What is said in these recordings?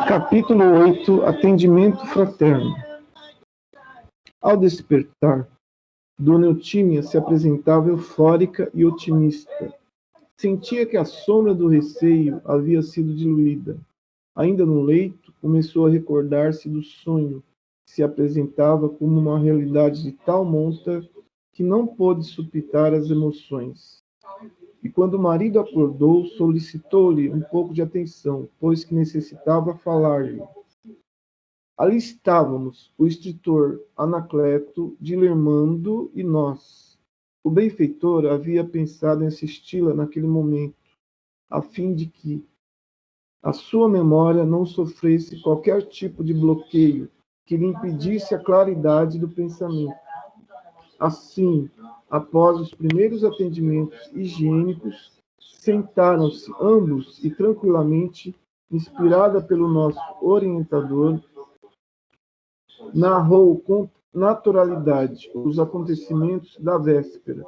Capítulo 8. Atendimento fraterno. Ao despertar, Dona Eutímia se apresentava eufórica e otimista. Sentia que a sombra do receio havia sido diluída. Ainda no leito, começou a recordar-se do sonho, que se apresentava como uma realidade de tal monta que não pôde suportar as emoções. E quando o marido acordou, solicitou-lhe um pouco de atenção, pois que necessitava falar-lhe. Ali estávamos, o escritor Anacleto, Dilermando e nós. O benfeitor havia pensado em assisti-la naquele momento, a fim de que a sua memória não sofresse qualquer tipo de bloqueio que lhe impedisse a claridade do pensamento. Assim, após os primeiros atendimentos higiênicos, sentaram-se ambos e tranquilamente, inspirada pelo nosso orientador, narrou com naturalidade os acontecimentos da véspera,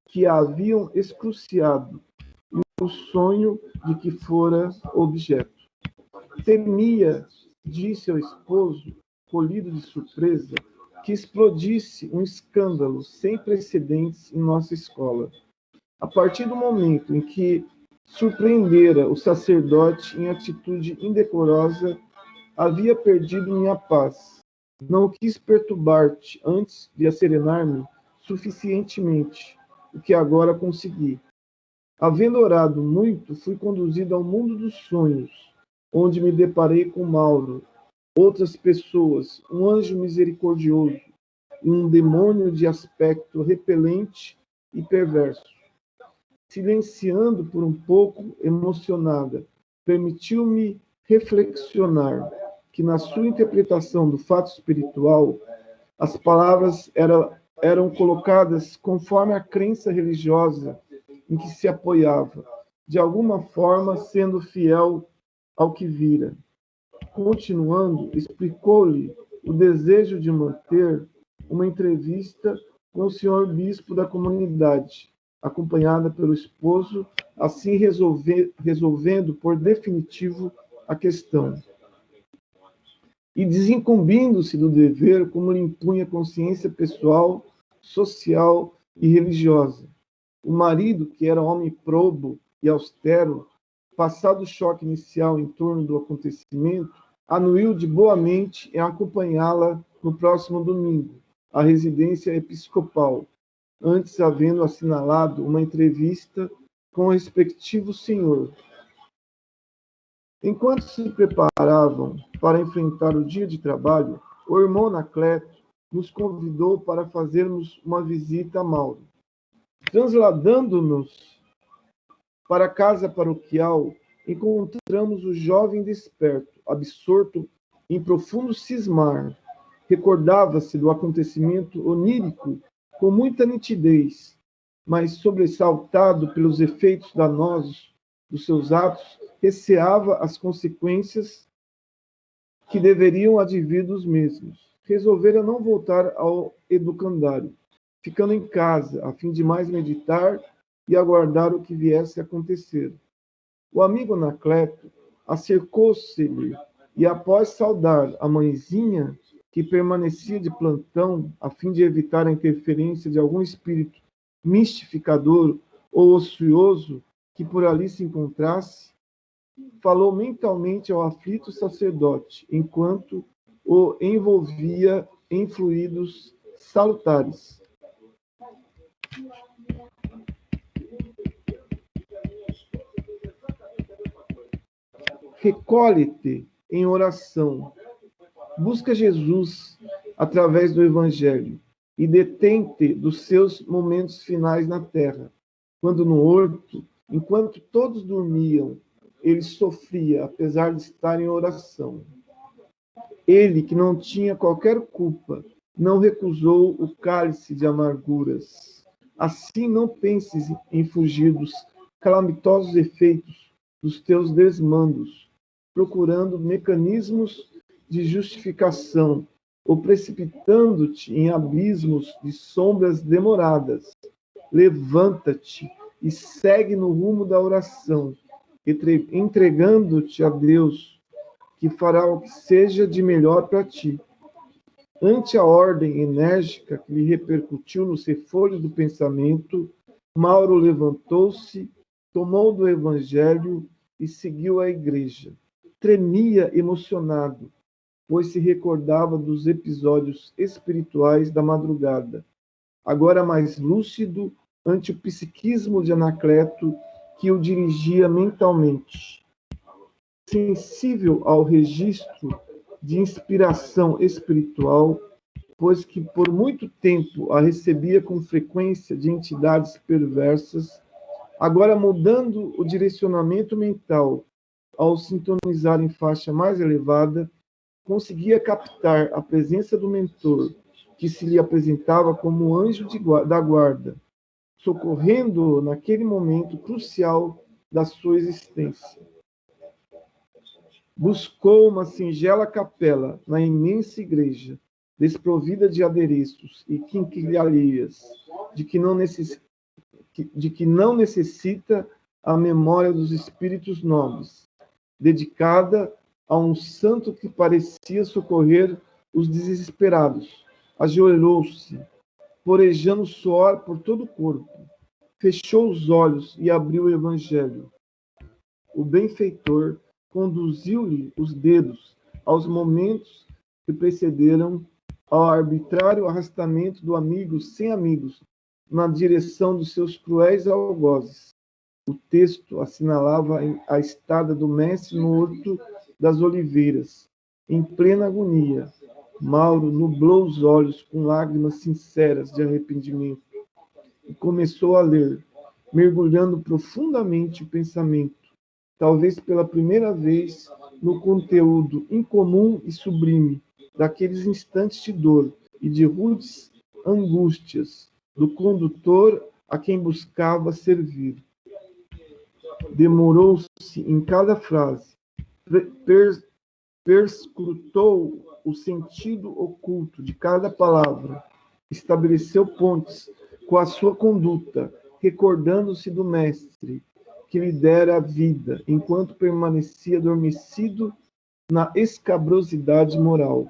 que a haviam excruciado, e o sonho de que fora objeto. Temia, disse ao esposo, colhido de surpresa, que explodisse um escândalo sem precedentes em nossa escola. A partir do momento em que surpreendera o sacerdote em atitude indecorosa, havia perdido minha paz. Não quis perturbar-te antes de acerenar-me suficientemente, o que agora consegui. Havendo orado muito, fui conduzido ao mundo dos sonhos, onde me deparei com Mauro, outras pessoas, um anjo misericordioso e um demônio de aspecto repelente e perverso. Silenciando por um pouco, emocionada, permitiu-me reflexionar que na sua interpretação do fato espiritual, as palavras eram colocadas conforme a crença religiosa em que se apoiava, de alguma forma sendo fiel ao que vira. Continuando, explicou-lhe o desejo de manter uma entrevista com o senhor bispo da comunidade, acompanhada pelo esposo, assim resolvendo por definitivo a questão. E desincumbindo-se do dever como lhe impunha a consciência pessoal, social e religiosa. O marido, que era homem probo e austero, passado o choque inicial em torno do acontecimento, anuiu de boa mente em acompanhá-la no próximo domingo, à residência episcopal, antes havendo assinalado uma entrevista com o respectivo senhor. Enquanto se preparavam para enfrentar o dia de trabalho, o irmão Anacleto nos convidou para fazermos uma visita a Mauro. Transladando-nos para a casa paroquial, encontramos o jovem desperto, absorto em profundo cismar. Recordava-se do acontecimento onírico com muita nitidez, mas sobressaltado pelos efeitos danosos dos seus atos, receava as consequências que deveriam advir dos mesmos. Resolvera não voltar ao educandário, ficando em casa, a fim de mais meditar e aguardar o que viesse a acontecer. O amigo Anacleto acercou-se-lhe e, após saudar a mãezinha, que permanecia de plantão, a fim de evitar a interferência de algum espírito mistificador ou ocioso que por ali se encontrasse, falou mentalmente ao aflito sacerdote, enquanto o envolvia em fluidos salutares. Recolhe-te em oração. Busca Jesus através do Evangelho e detém-te dos seus momentos finais na terra. Quando no horto, enquanto todos dormiam, ele sofria, apesar de estar em oração. Ele, que não tinha qualquer culpa, não recusou o cálice de amarguras. Assim não penses em fugir dos calamitosos efeitos dos teus desmandos, procurando mecanismos de justificação ou precipitando-te em abismos de sombras demoradas. Levanta-te e segue no rumo da oração, entregando-te a Deus que fará o que seja de melhor para ti. Ante a ordem enérgica que lhe repercutiu nos refolhos do pensamento, Mauro levantou-se, tomou do Evangelho e seguiu a igreja. Tremia emocionado, pois se recordava dos episódios espirituais da madrugada, agora mais lúcido ante o psiquismo de Anacleto, que o dirigia mentalmente. Sensível ao registro de inspiração espiritual, pois que por muito tempo a recebia com frequência de entidades perversas, agora mudando o direcionamento mental ao sintonizar em faixa mais elevada, conseguia captar a presença do mentor, que se lhe apresentava como anjo da guarda, socorrendo-o naquele momento crucial da sua existência. Buscou uma singela capela na imensa igreja, desprovida de adereços e quinquilharias, de que não necessita a memória dos espíritos nobres, dedicada a um santo que parecia socorrer os desesperados. Ajoelhou-se, porejando suor por todo o corpo. Fechou os olhos e abriu o Evangelho. O benfeitor conduziu-lhe os dedos aos momentos que precederam ao arbitrário arrastamento do amigo sem amigos na direção dos seus cruéis algozes. O texto assinalava a estada do mestre no Horto das Oliveiras, em plena agonia. Mauro nublou os olhos com lágrimas sinceras de arrependimento e começou a ler, mergulhando profundamente o pensamento, talvez pela primeira vez, no conteúdo incomum e sublime daqueles instantes de dor e de rudes angústias do condutor a quem buscava servir. Demorou-se em cada frase, perscrutou o sentido oculto de cada palavra, estabeleceu pontes com a sua conduta, recordando-se do mestre que lhe dera a vida, enquanto permanecia adormecido na escabrosidade moral.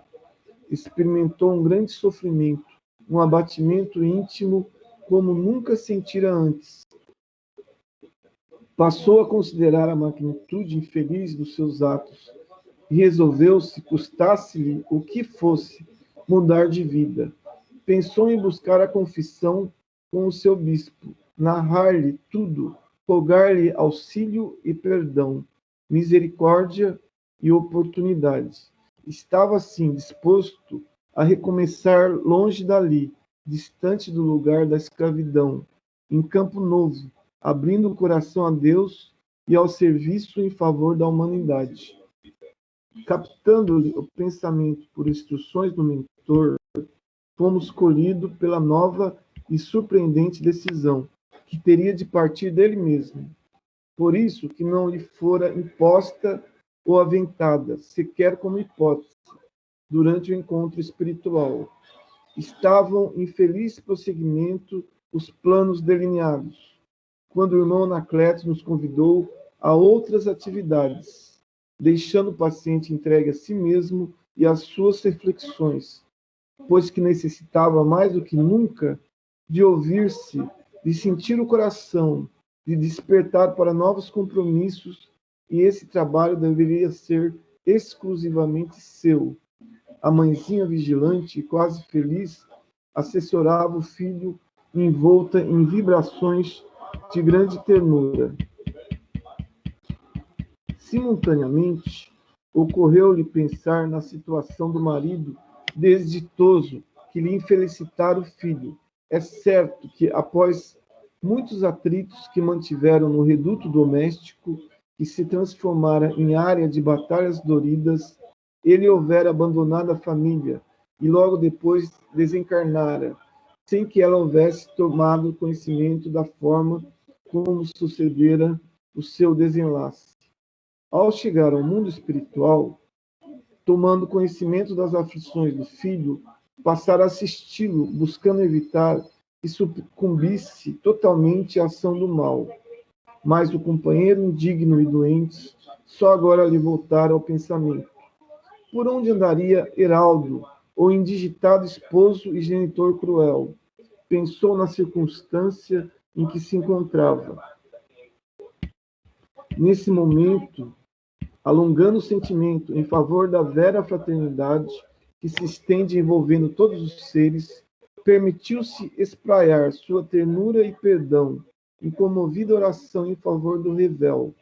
Experimentou um grande sofrimento, um abatimento íntimo como nunca sentira antes. Passou a considerar a magnitude infeliz dos seus atos e resolveu-se, custasse-lhe o que fosse, mudar de vida. Pensou em buscar a confissão com o seu bispo, narrar-lhe tudo, rogar-lhe auxílio e perdão, misericórdia e oportunidade. Estava, assim, disposto a recomeçar longe dali, distante do lugar da escravidão, em campo novo, abrindo o coração a Deus e ao serviço em favor da humanidade. Captando-lhe o pensamento por instruções do mentor, fomos colhidos pela nova e surpreendente decisão, que teria de partir dele mesmo. Por isso que não lhe fora imposta ou aventada, sequer como hipótese, durante o encontro espiritual. Estavam em feliz prosseguimento os planos delineados, quando o irmão Anacleto nos convidou a outras atividades, deixando o paciente entregue a si mesmo e às suas reflexões, pois que necessitava mais do que nunca de ouvir-se, de sentir o coração, de despertar para novos compromissos, e esse trabalho deveria ser exclusivamente seu. A mãezinha vigilante e quase feliz assessorava o filho envolta em vibrações de grande ternura. Simultaneamente, ocorreu-lhe pensar na situação do marido desditoso que lhe infelicitara o filho. É certo que, após muitos atritos que mantiveram no reduto doméstico, que se transformara em área de batalhas doridas, ele houvera abandonado a família e logo depois desencarnara, sem que ela houvesse tomado conhecimento da forma como sucedera o seu desenlace. Ao chegar ao mundo espiritual, tomando conhecimento das aflições do filho, passara a assisti-lo, buscando evitar que sucumbisse totalmente à ação do mal. Mas o companheiro indigno e doente só agora lhe voltara ao pensamento. Por onde andaria Heraldo, o indigitado esposo e genitor cruel? Pensou na circunstância em que se encontrava. Nesse momento, alongando o sentimento em favor da vera fraternidade que se estende envolvendo todos os seres, permitiu-se espraiar sua ternura e perdão em comovida oração em favor do revel,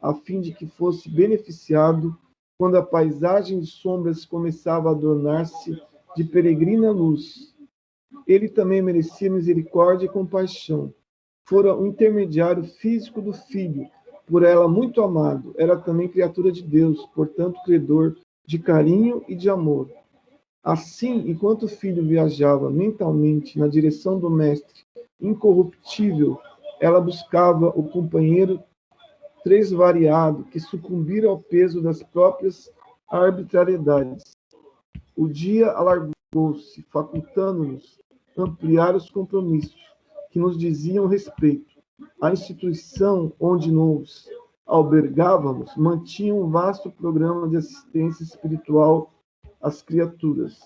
a fim de que fosse beneficiado quando a paisagem de sombras começava a adornar-se de peregrina luz. Ele também merecia misericórdia e compaixão. Fora o intermediário físico do filho, por ela muito amado. Era também criatura de Deus, portanto, credor de carinho e de amor. Assim, enquanto o filho viajava mentalmente na direção do mestre incorruptível, ela buscava o companheiro tresvariado que sucumbira ao peso das próprias arbitrariedades. O dia alargou-se, facultando-nos ampliar os compromissos que nos diziam respeito. A instituição onde nos albergávamos mantinha um vasto programa de assistência espiritual às criaturas,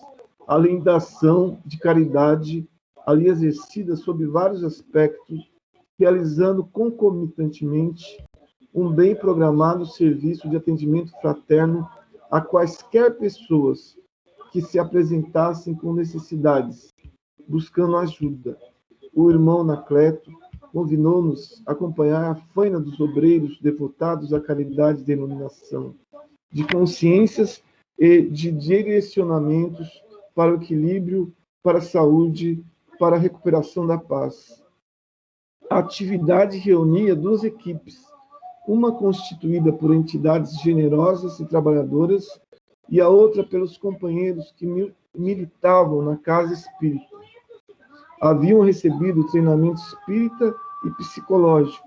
além da ação de caridade ali exercida sob vários aspectos, realizando concomitantemente um bem programado serviço de atendimento fraterno a quaisquer pessoas que se apresentassem com necessidades, buscando ajuda. O irmão Anacleto convidou-nos a acompanhar a faina dos obreiros devotados à caridade de iluminação, de consciências e de direcionamentos para o equilíbrio, para a saúde, para a recuperação da paz. A atividade reunia duas equipes, uma constituída por entidades generosas e trabalhadoras e a outra pelos companheiros que militavam na casa espírita. Haviam recebido treinamento espírita e psicológico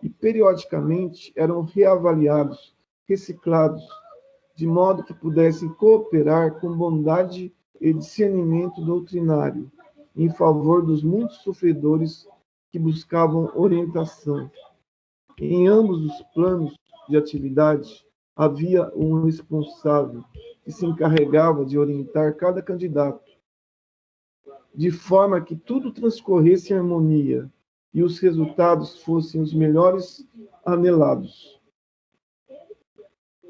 e periodicamente eram reavaliados, reciclados, de modo que pudessem cooperar com bondade e discernimento doutrinário em favor dos muitos sofredores que buscavam orientação. Em ambos os planos de atividade, havia um responsável que se encarregava de orientar cada candidato, de forma que tudo transcorresse em harmonia e os resultados fossem os melhores anelados.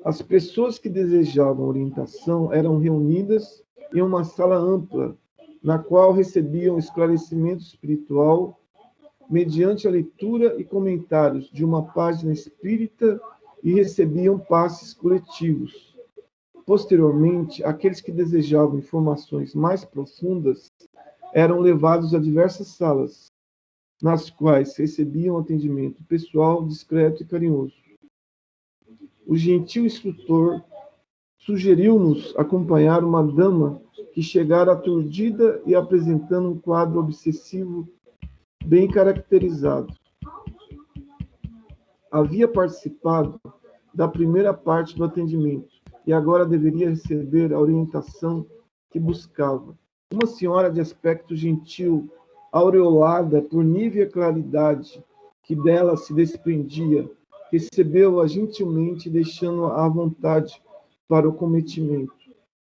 As pessoas que desejavam orientação eram reunidas em uma sala ampla, na qual recebiam esclarecimento espiritual mediante a leitura e comentários de uma página espírita e recebiam passes coletivos. Posteriormente, aqueles que desejavam informações mais profundas eram levados a diversas salas, nas quais recebiam atendimento pessoal, discreto e carinhoso. O gentil instrutor sugeriu-nos acompanhar uma dama que chegara aturdida e apresentando um quadro obsessivo bem caracterizado. Havia participado da primeira parte do atendimento e agora deveria receber a orientação que buscava. Uma senhora de aspecto gentil, aureolada por nívea claridade que dela se desprendia, recebeu-a gentilmente, deixando-a à vontade para o cometimento.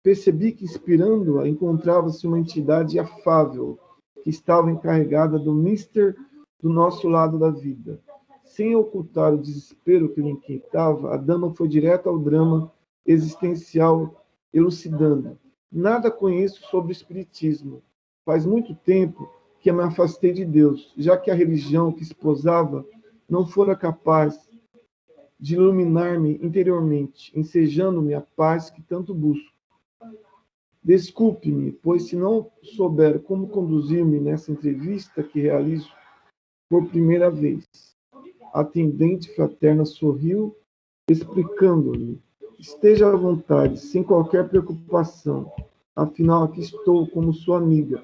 Percebi que, inspirando-a, encontrava-se uma entidade afável, que estava encarregada do mister do nosso lado da vida. Sem ocultar o desespero que lhe inquietava, a dama foi direto ao drama existencial, elucidando. Nada conheço sobre o espiritismo. Faz muito tempo que me afastei de Deus, já que a religião que esposava não fora capaz de iluminar-me interiormente, ensejando-me a paz que tanto busco. Desculpe-me, pois se não souber como conduzir-me nessa entrevista que realizo por primeira vez. A atendente fraterna sorriu, explicando-lhe: esteja à vontade, sem qualquer preocupação. Afinal, aqui estou como sua amiga,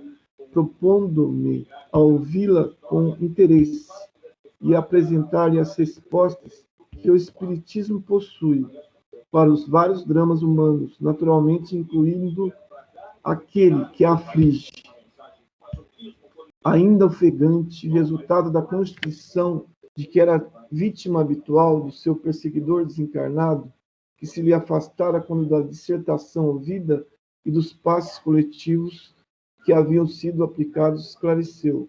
propondo-me a ouvi-la com interesse e apresentar-lhe as respostas que o Espiritismo possui para os vários dramas humanos, naturalmente incluindo aquele que a aflige. Ainda ofegante, resultado da constituição de que era vítima habitual do seu perseguidor desencarnado, que se lhe afastara quando da dissertação ouvida e dos passes coletivos que haviam sido aplicados, esclareceu.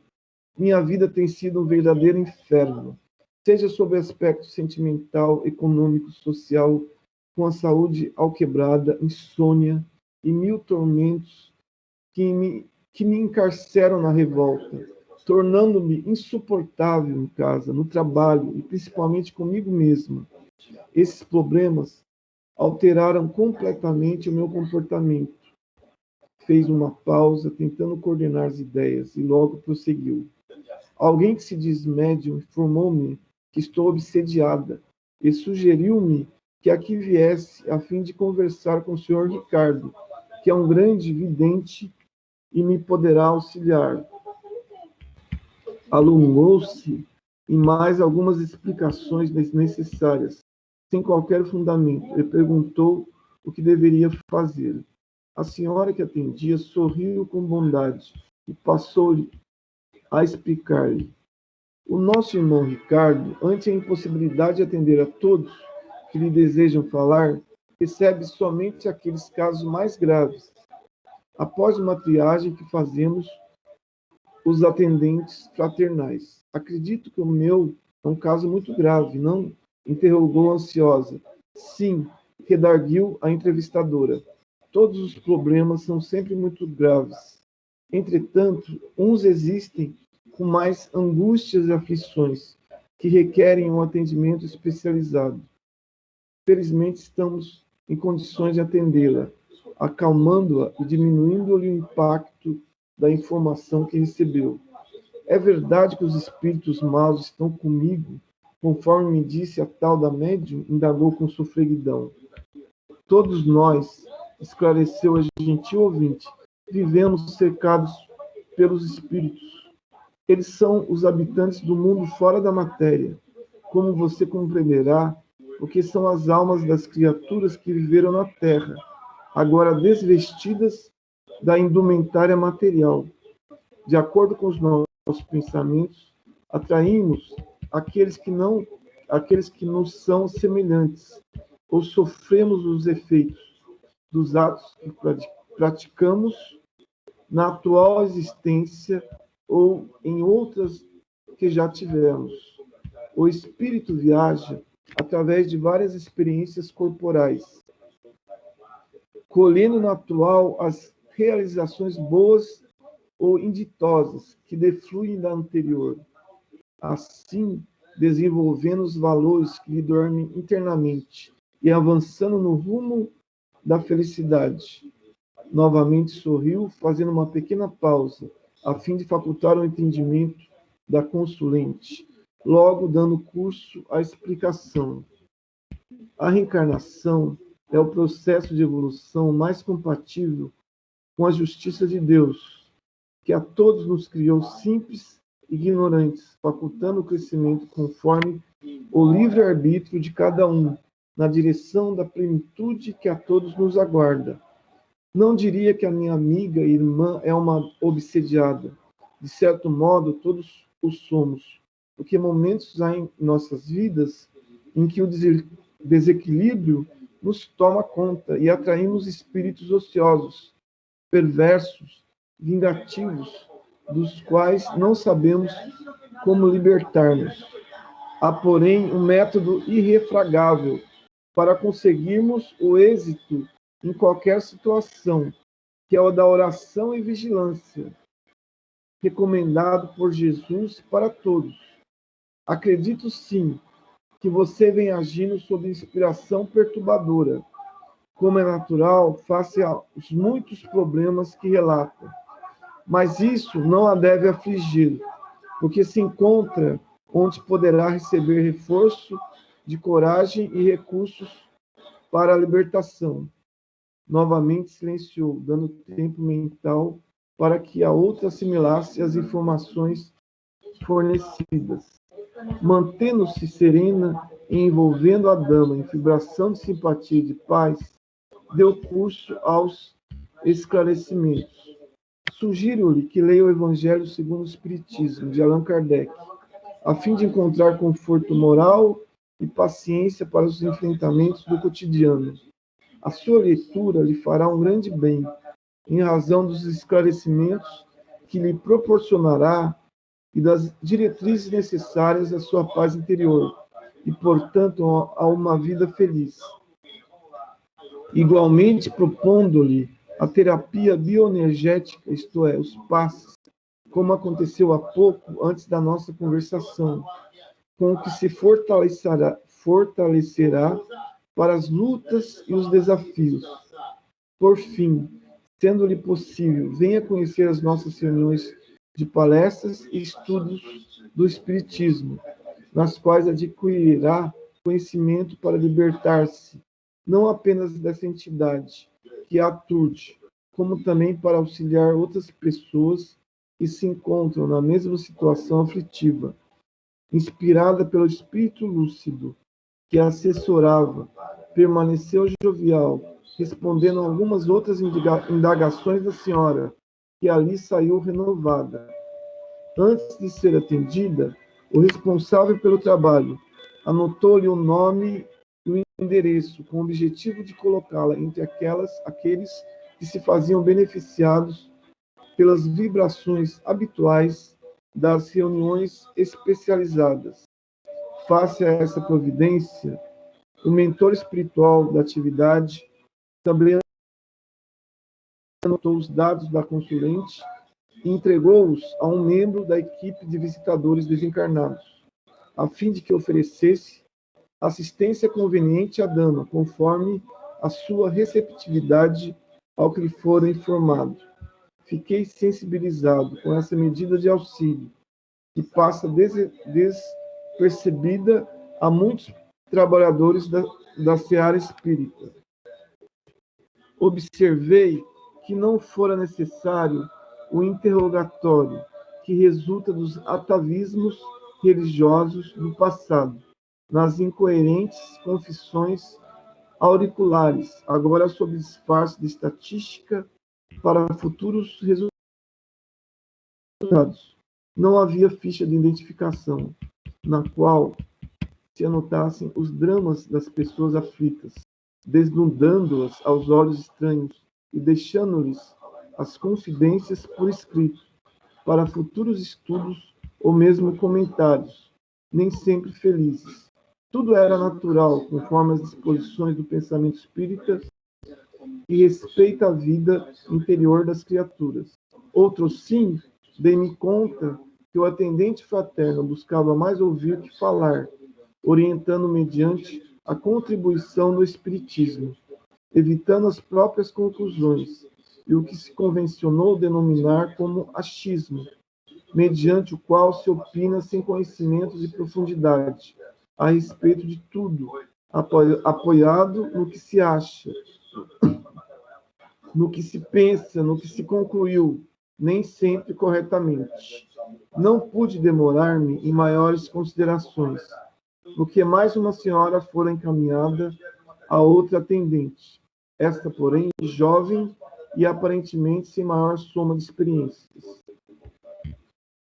Minha vida tem sido um verdadeiro inferno, seja sob aspecto sentimental, econômico, social, com a saúde alquebrada, insônia e mil tormentos que me encarceram na revolta, tornando-me insuportável em casa, no trabalho e principalmente comigo mesma. Esses problemas alteraram completamente o meu comportamento. Fez uma pausa, tentando coordenar as ideias, e logo prosseguiu. Alguém que se diz médium informou-me que estou obsediada e sugeriu-me que aqui viesse a fim de conversar com o Sr. Ricardo, que é um grande vidente e me poderá auxiliar. Alongou-se em mais algumas explicações necessárias, sem qualquer fundamento, e perguntou o que deveria fazer. A senhora que atendia sorriu com bondade e passou-lhe a explicar-lhe. O nosso irmão Ricardo, ante a impossibilidade de atender a todos que lhe desejam falar, recebe somente aqueles casos mais graves. Após uma triagem que fazemos os atendentes fraternais. Acredito que o meu é um caso muito grave, não? Interrogou ansiosa. Sim, redarguiu a entrevistadora. Todos os problemas são sempre muito graves. Entretanto, uns existem com mais angústias e aflições, que requerem um atendimento especializado. Felizmente, estamos em condições de atendê-la, acalmando-a e diminuindo-lhe o impacto da informação que recebeu. É verdade que os espíritos maus estão comigo, conforme me disse a tal da médium, indagou com sofreguidão. Todos nós, esclareceu a gentil ouvinte, vivemos cercados pelos espíritos. Eles são os habitantes do mundo fora da matéria. Como você compreenderá, porque são as almas das criaturas que viveram na Terra, agora desvestidas da indumentária material. De acordo com os nossos pensamentos, atraímos aqueles que nos são semelhantes, ou sofremos os efeitos dos atos que praticamos na atual existência ou em outras que já tivemos. O espírito viaja através de várias experiências corporais, colhendo no atual as realizações boas ou inditosas que defluem da anterior, assim desenvolvendo os valores que lhe dormem internamente e avançando no rumo da felicidade. Novamente sorriu, fazendo uma pequena pausa, a fim de facultar o entendimento da consulente, logo dando curso à explicação. A reencarnação é o processo de evolução mais compatível com a justiça de Deus, que a todos nos criou simples e ignorantes, facultando o crescimento conforme o livre-arbítrio de cada um, na direção da plenitude que a todos nos aguarda. Não diria que a minha amiga e irmã é uma obsediada. De certo modo, todos o somos, porque momentos há em nossas vidas em que o desequilíbrio nos toma conta e atraímos espíritos ociosos, perversos, vingativos, dos quais não sabemos como libertar-nos. Há, porém, um método irrefragável para conseguirmos o êxito em qualquer situação, que é o da oração e vigilância, recomendado por Jesus para todos. Acredito, sim, que você vem agindo sob inspiração perturbadora, como é natural, face aos muitos problemas que relata. Mas isso não a deve afligir, porque se encontra onde poderá receber reforço de coragem e recursos para a libertação. Novamente silenciou, dando tempo mental para que a outra assimilasse as informações fornecidas. Mantendo-se serena e envolvendo a dama em vibração de simpatia e de paz, deu curso aos esclarecimentos. Sugiro-lhe que leia o Evangelho segundo o Espiritismo, de Allan Kardec, a fim de encontrar conforto moral e paciência para os enfrentamentos do cotidiano. A sua leitura lhe fará um grande bem, em razão dos esclarecimentos que lhe proporcionará e das diretrizes necessárias à sua paz interior e, portanto, a uma vida feliz. Igualmente, propondo-lhe a terapia bioenergética, isto é, os passes, como aconteceu há pouco, antes da nossa conversação, com o que se fortalecerá para as lutas e os desafios. Por fim, sendo-lhe possível, venha conhecer as nossas reuniões de palestras e estudos do Espiritismo, nas quais adquirirá conhecimento para libertar-se, não apenas dessa entidade que a aturde, como também para auxiliar outras pessoas que se encontram na mesma situação aflitiva. Inspirada pelo espírito lúcido que a assessorava, permaneceu jovial, respondendo a algumas outras indagações da senhora, que ali saiu renovada. Antes de ser atendida, o responsável pelo trabalho anotou-lhe o nome e o endereço, com o objetivo de colocá-la entre aqueles que se faziam beneficiados pelas vibrações habituais das reuniões especializadas. Face a essa providência, o mentor espiritual da atividade também anotou os dados da consulente e entregou-os a um membro da equipe de visitadores desencarnados, a fim de que oferecesse assistência conveniente à dama, conforme a sua receptividade ao que lhe fora informado. Fiquei sensibilizado com essa medida de auxílio, que passa despercebida a muitos trabalhadores da seara espírita. Observei que não fora necessário o interrogatório que resulta dos atavismos religiosos do passado, nas incoerentes confissões auriculares, agora sob disfarce de estatística para futuros resultados. Não havia ficha de identificação, na qual se anotassem os dramas das pessoas aflitas, desnudando-as aos olhos estranhos e deixando-lhes as confidências por escrito, para futuros estudos ou mesmo comentários, nem sempre felizes. Tudo era natural, conforme as disposições do pensamento espírita e respeita a vida interior das criaturas. Outro sim, dei-me conta que o atendente fraterno buscava mais ouvir que falar, orientando mediante a contribuição do espiritismo, evitando as próprias conclusões, e o que se convencionou denominar como achismo, mediante o qual se opina sem conhecimento de profundidade, a respeito de tudo, apoiado no que se acha, no que se pensa, no que se concluiu, nem sempre corretamente. Não pude demorar-me em maiores considerações, porque mais uma senhora fora encaminhada a outra atendente, esta, porém, jovem e aparentemente sem maior soma de experiências.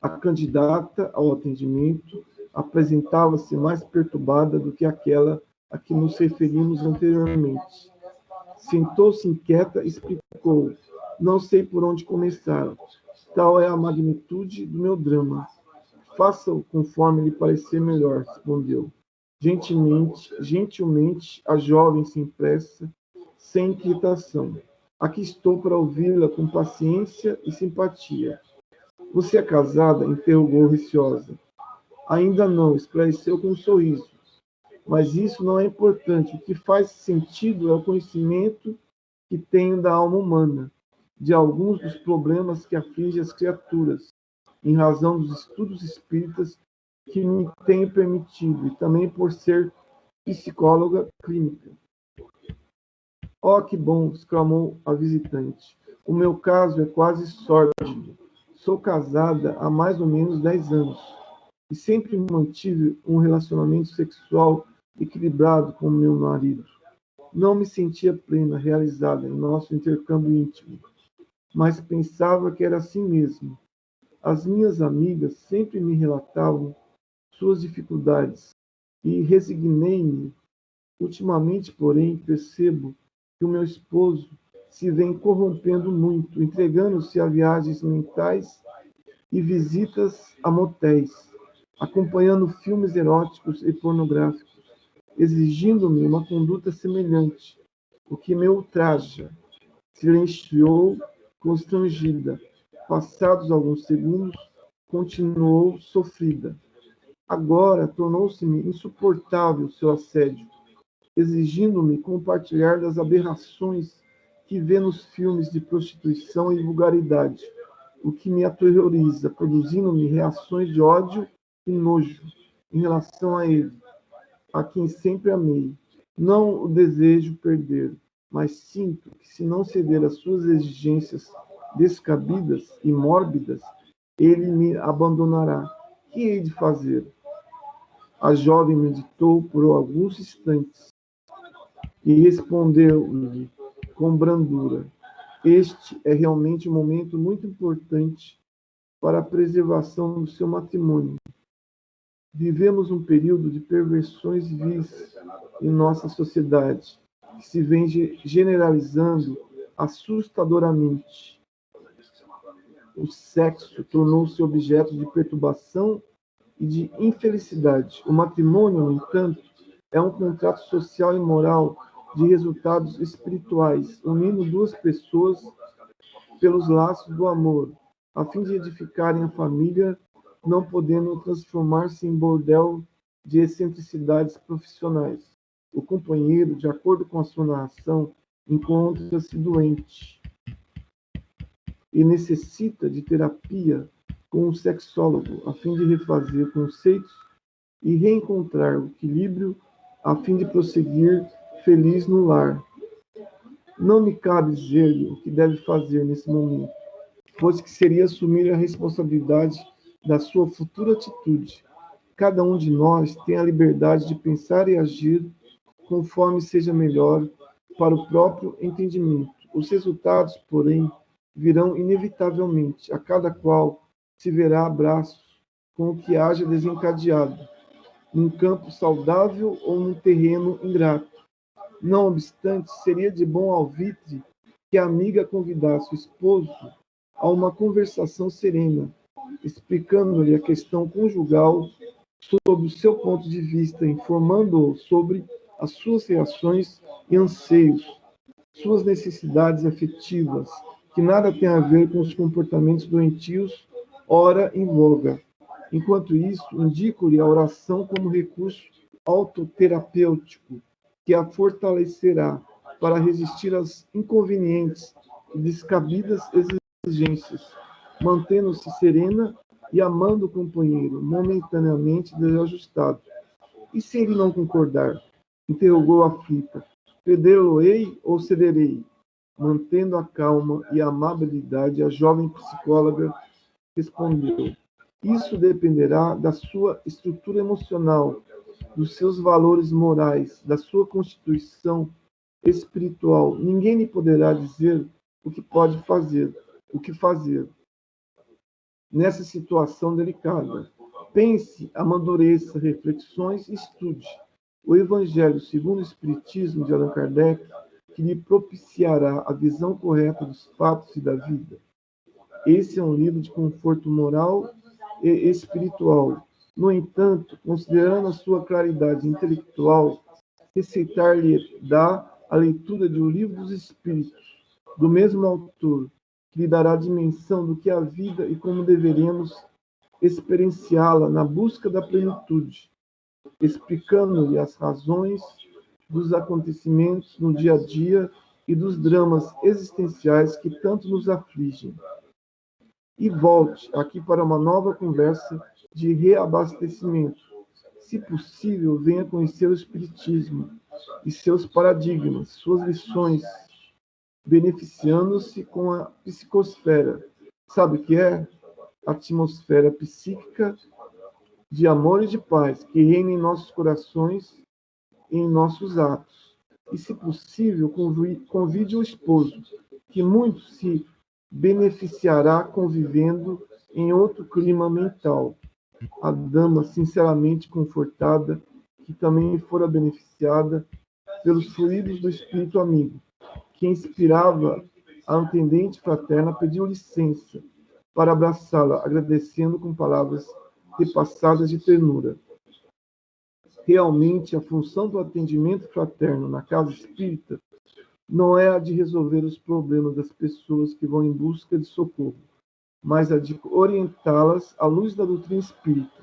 A candidata ao atendimento apresentava-se mais perturbada do que aquela a que nos referimos anteriormente. Sentou-se inquieta e explicou: não sei por onde começar. Tal é a magnitude do meu drama. Faça-o conforme lhe parecer melhor, respondeu. Gentilmente, a jovem sem pressa, sem inquietação. Aqui estou para ouvi-la com paciência e simpatia. Você é casada? Interrogou receosa. Ainda não, esclareceu com um sorriso. Mas isso não é importante. O que faz sentido é o conhecimento que tenho da alma humana, de alguns dos problemas que afligem as criaturas, em razão dos estudos espíritas que me tenho permitido, e também por ser psicóloga clínica. Oh, que bom! Exclamou a visitante. O meu caso é quase sórdido. Sou casada há mais ou menos 10 anos e sempre mantive um relacionamento sexual equilibrado com meu marido. Não me sentia plena, realizada em nosso intercâmbio íntimo, mas pensava que era assim mesmo. As minhas amigas sempre me relatavam suas dificuldades, e resignei-me. Ultimamente, porém, percebo que o meu esposo se vem corrompendo muito, entregando-se a viagens mentais e visitas a motéis, acompanhando filmes eróticos e pornográficos, exigindo-me uma conduta semelhante, o que me ultraja. Silenciou, constrangida. Passados alguns segundos, continuou sofrida. Agora tornou-se-me insuportável seu assédio, exigindo-me compartilhar das aberrações que vê nos filmes de prostituição e vulgaridade, o que me aterroriza, produzindo-me reações de ódio e nojo em relação a ele, a quem sempre amei. Não o desejo perder, mas sinto que, se não ceder às suas exigências descabidas e mórbidas, ele me abandonará. Que hei de fazer? A jovem meditou por alguns instantes e respondeu-lhe com brandura: este é realmente um momento muito importante para a preservação do seu matrimônio. Vivemos um período de perversões vis em nossa sociedade, que se vem generalizando assustadoramente. O sexo tornou-se objeto de perturbação e de infelicidade. O matrimônio, no entanto, é um contrato social e moral de resultados espirituais, unindo duas pessoas pelos laços do amor, a fim de edificarem a família, não podendo transformar-se em bordel de excentricidades profissionais. O companheiro, de acordo com a sua narração, encontra-se doente e necessita de terapia com um sexólogo, a fim de refazer conceitos e reencontrar o equilíbrio, a fim de prosseguir feliz no lar. Não me cabe dizer-lhe o que deve fazer nesse momento, pois que seria assumir a responsabilidade da sua futura atitude. Cada um de nós tem a liberdade de pensar e agir conforme seja melhor para o próprio entendimento. Os resultados, porém, virão inevitavelmente. A cada qual se verá a braços com o que haja desencadeado, num campo saudável ou num terreno ingrato. Não obstante, seria de bom alvitre que a amiga convidasse o esposo a uma conversação serena, explicando-lhe a questão conjugal sob o seu ponto de vista, informando-o sobre as suas reações e anseios, suas necessidades afetivas, que nada têm a ver com os comportamentos doentios ora em voga. Enquanto isso, indico-lhe a oração como recurso autoterapêutico, que a fortalecerá para resistir às inconvenientes e descabidas exigências, mantendo-se serena e amando o companheiro, momentaneamente desajustado. E se ele não concordar? Interrogou aflita. Ceder-lo-ei ou cederei? Mantendo a calma e a amabilidade, a jovem psicóloga respondeu: isso dependerá da sua estrutura emocional, dos seus valores morais, da sua constituição espiritual. Ninguém lhe poderá dizer o que pode fazer, o que fazer nessa situação delicada. Pense, amadureça reflexões e estude o Evangelho segundo o Espiritismo de Allan Kardec, que lhe propiciará a visão correta dos fatos e da vida. Esse é um livro de conforto moral e espiritual. No entanto, considerando a sua claridade intelectual, receitar-lhe-dá a leitura de O Livro dos Espíritos, do mesmo autor, que lhe dará a dimensão do que é a vida e como deveremos experienciá-la na busca da plenitude, explicando-lhe as razões dos acontecimentos no dia a dia e dos dramas existenciais que tanto nos afligem. E volte aqui para uma nova conversa de reabastecimento. Se possível, venha conhecer o Espiritismo e seus paradigmas, suas lições, beneficiando-se com a psicosfera. Sabe o que é? A atmosfera psíquica de amor e de paz que reina em nossos corações e em nossos atos. E, se possível, convide o esposo, que muito se beneficiará convivendo em outro clima mental. A dama, sinceramente confortada, que também fora beneficiada pelos fluidos do espírito amigo, que inspirava a atendente fraterna, pediu licença para abraçá-la, agradecendo com palavras repassadas de ternura. Realmente, a função do atendimento fraterno na casa espírita não é a de resolver os problemas das pessoas que vão em busca de socorro, mas a de orientá-las à luz da doutrina espírita,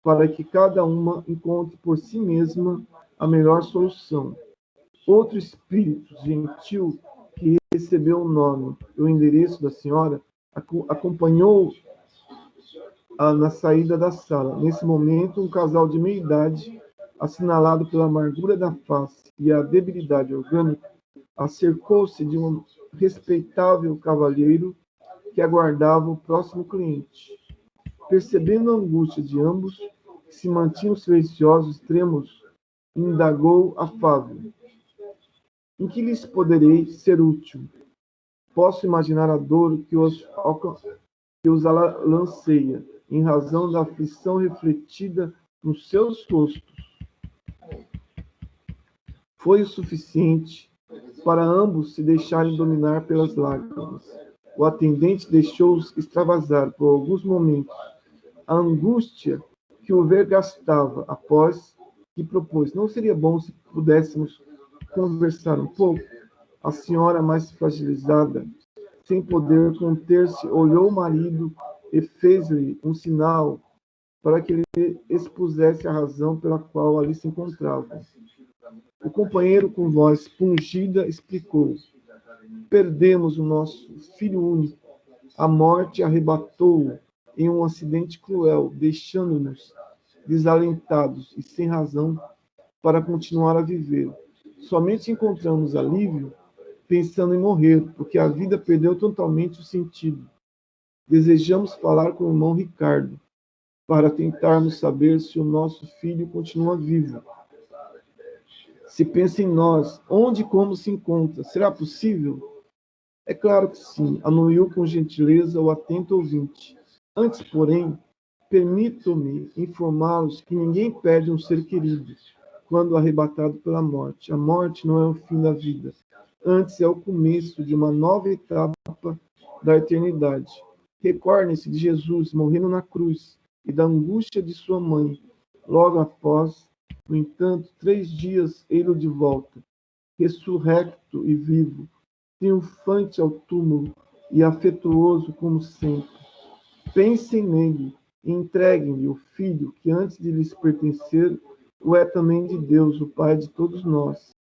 para que cada uma encontre por si mesma a melhor solução. Outro espírito gentil que recebeu o nome e o endereço da senhora acompanhou-a na saída da sala. Nesse momento, um casal de meia-idade, assinalado pela amargura da face e a debilidade orgânica, acercou-se de um respeitável cavalheiro que aguardava o próximo cliente. Percebendo a angústia de ambos, que se mantinham silenciosos, trêmulos, indagou afável: em que lhes poderei ser útil? Posso imaginar a dor que os alanceia, em razão da aflição refletida nos seus rostos. Foi o suficiente para ambos se deixarem dominar pelas lágrimas. O atendente deixou-os extravasar por alguns momentos a angústia que o vergastava, após que propôs: não seria bom se pudéssemos conversar um pouco? A senhora, mais fragilizada, sem poder conter-se, olhou o marido e fez-lhe um sinal para que ele expusesse a razão pela qual ali se encontrava. O companheiro, com voz pungida, explicou: perdemos o nosso filho único. A morte arrebatou-o em um acidente cruel, deixando-nos desalentados e sem razão para continuar a viver. Somente encontramos alívio pensando em morrer, porque a vida perdeu totalmente o sentido. Desejamos falar com o irmão Ricardo, para tentarmos saber se o nosso filho continua vivo. Se pensa em nós, onde e como se encontra. Será possível? É claro que sim, anuiu com gentileza o atento ouvinte. Antes, porém, permito-me informá-los que ninguém perde um ser querido quando arrebatado pela morte. A morte não é o fim da vida, antes é o começo de uma nova etapa da eternidade. Recordem-se de Jesus morrendo na cruz e da angústia de sua mãe. Logo após, no entanto, 3 dias ele de volta, ressurrecto e vivo, triunfante ao túmulo e afetuoso como sempre. Pensem nele e entreguem-lhe o Filho, que antes de lhes pertencer, o é também de Deus, o Pai de todos nós.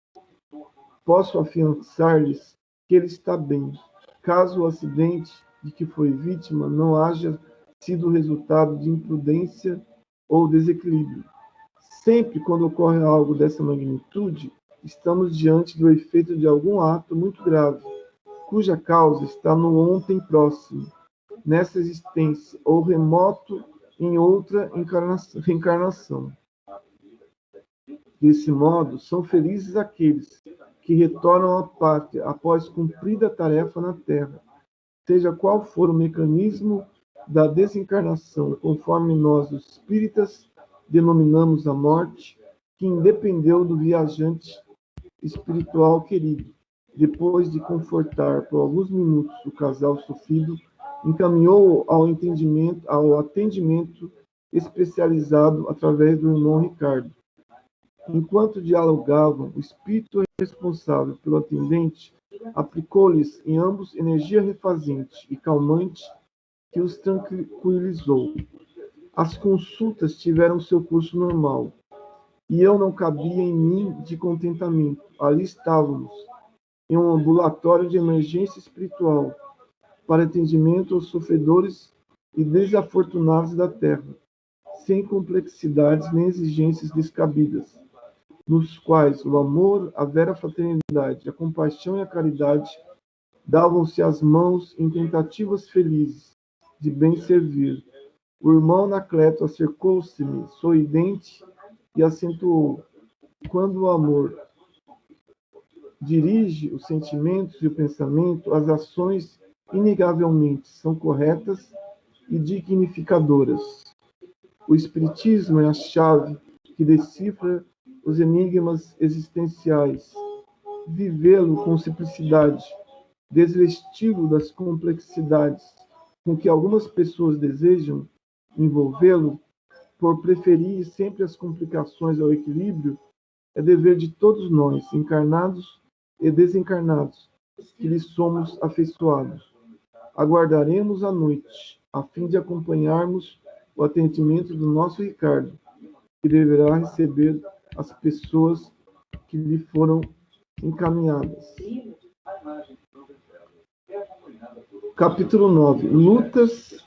Posso afiançar-lhes que ele está bem, caso o acidente de que foi vítima não haja sido resultado de imprudência ou desequilíbrio. Sempre quando ocorre algo dessa magnitude, estamos diante do efeito de algum ato muito grave, cuja causa está no ontem próximo, nessa existência, ou remoto em outra reencarnação. Desse modo, são felizes aqueles que retornam à pátria após cumprida a tarefa na Terra, seja qual for o mecanismo da desencarnação, conforme nós, os espíritas, denominamos a morte, que independeu do viajante espiritual querido. Depois de confortar por alguns minutos o casal sofrido, encaminhou ao atendimento especializado através do irmão Ricardo. Enquanto dialogavam, o espírito responsável pelo atendente aplicou-lhes em ambos energia refazente e calmante que os tranquilizou. As consultas tiveram seu curso normal, e eu não cabia em mim de contentamento. Ali estávamos, em um ambulatório de emergência espiritual, para atendimento aos sofredores e desafortunados da Terra, sem complexidades nem exigências descabidas, nos quais o amor, a vera fraternidade, a compaixão e a caridade davam-se as mãos em tentativas felizes de bem servir. O irmão Anacleto acercou-se-me, sorridente, e acentuou: quando o amor dirige os sentimentos e o pensamento, as ações inegavelmente são corretas e dignificadoras. O Espiritismo é a chave que decifra os enigmas existenciais, vivê-lo com simplicidade, desvesti-lo das complexidades com que algumas pessoas desejam envolvê-lo, por preferir sempre as complicações ao equilíbrio, é dever de todos nós, encarnados e desencarnados, que lhe somos afeiçoados. Aguardaremos a noite, a fim de acompanharmos o atendimento do nosso Ricardo, que deverá receber as pessoas que lhe foram encaminhadas. Capítulo 9. Lutas